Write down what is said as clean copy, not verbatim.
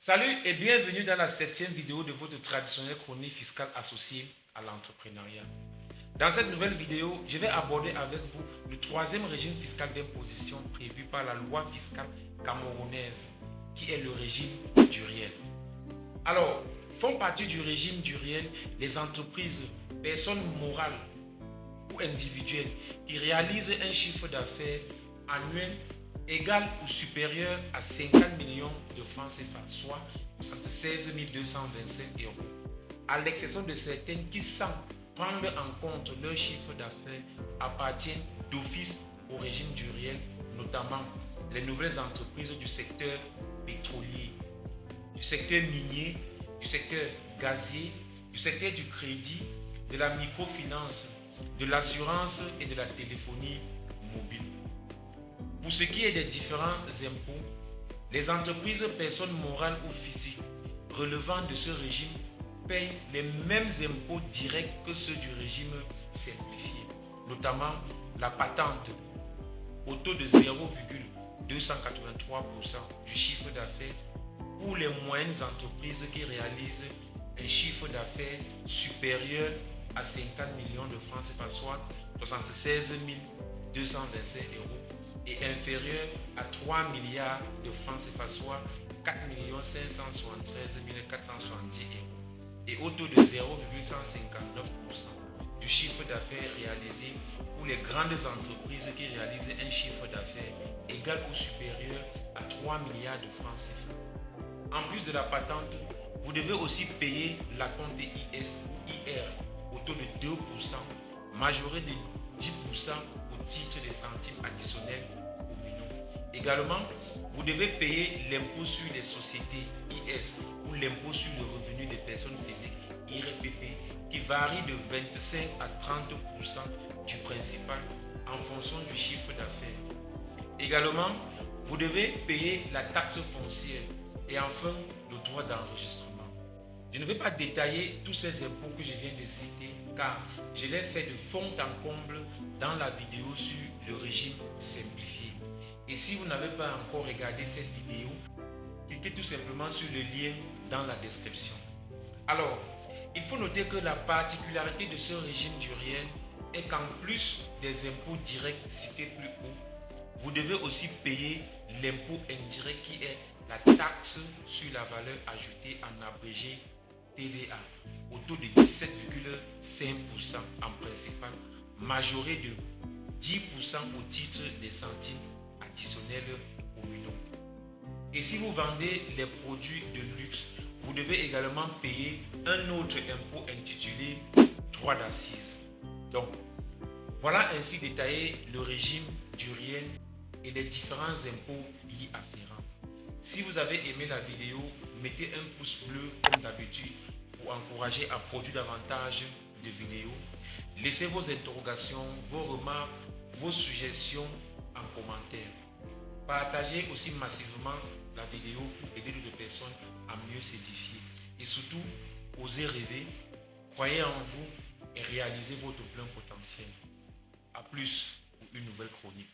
Salut et bienvenue dans la 7e vidéo de votre traditionnelle chronique fiscale associée à l'entrepreneuriat. Dans cette nouvelle vidéo, je vais aborder avec vous le 3e régime fiscal d'imposition prévu par la loi fiscale camerounaise, qui est le régime du réel. Alors, font partie du régime du réel les entreprises, personnes morales ou individuelles qui réalisent un chiffre d'affaires annuel égal ou supérieur à 50 millions de francs CFA, soit 76 225 euros, à l'exception de certaines qui, sans prendre en compte leur chiffre d'affaires, appartiennent d'office au régime du réel, notamment les nouvelles entreprises du secteur pétrolier, du secteur minier, du secteur gazier, du secteur du crédit, de la microfinance, de l'assurance et de la téléphonie mobile. Pour ce qui est des différents impôts, les entreprises, personnes morales ou physiques relevant de ce régime payent les mêmes impôts directs que ceux du régime simplifié, notamment la patente au taux de 0,283% du chiffre d'affaires pour les moyennes entreprises qui réalisent un chiffre d'affaires supérieur à 50 millions de francs CFA, soit 76 225 euros, et inférieur à 3 milliards de francs CFA, soit 4 573 470 euros, et au taux de 0,159% du chiffre d'affaires réalisé pour les grandes entreprises qui réalisent un chiffre d'affaires égal ou supérieur à 3 milliards de francs CFA. En plus de la patente, vous devez aussi payer la compte IS ou IR au taux de 2%, majoré de 10% au titre des centimes additionnels communaux. Également, vous devez payer l'impôt sur les sociétés IS ou l'impôt sur le revenu des personnes physiques IRPP qui varie de 25 à 30% du principal en fonction du chiffre d'affaires. Également, vous devez payer la taxe foncière et enfin le droit d'enregistrement. Je ne vais pas détailler tous ces impôts que je viens de citer car je l'ai fait de fond en comble dans la vidéo sur le régime simplifié. Et si vous n'avez pas encore regardé cette vidéo, cliquez tout simplement sur le lien dans la description. Alors, il faut noter que la particularité de ce régime du réel est qu'en plus des impôts directs cités plus haut, vous devez aussi payer l'impôt indirect qui est la taxe sur la valeur ajoutée en abrégé TVA au taux de 17,5% en principal, majoré de 10% au titre des centimes additionnels communaux. Et si vous vendez les produits de luxe, vous devez également payer un autre impôt intitulé droit d'accise. Donc, voilà ainsi détaillé le régime du réel et les différents impôts y afférents. Si vous avez aimé la vidéo, mettez un pouce bleu comme d'habitude pour encourager à produire davantage de vidéos. Laissez vos interrogations, vos remarques, vos suggestions en commentaire. Partagez aussi massivement la vidéo pour aider d'autres personnes à mieux s'édifier. Et surtout, osez rêver, croyez en vous et réalisez votre plein potentiel. A plus pour une nouvelle chronique.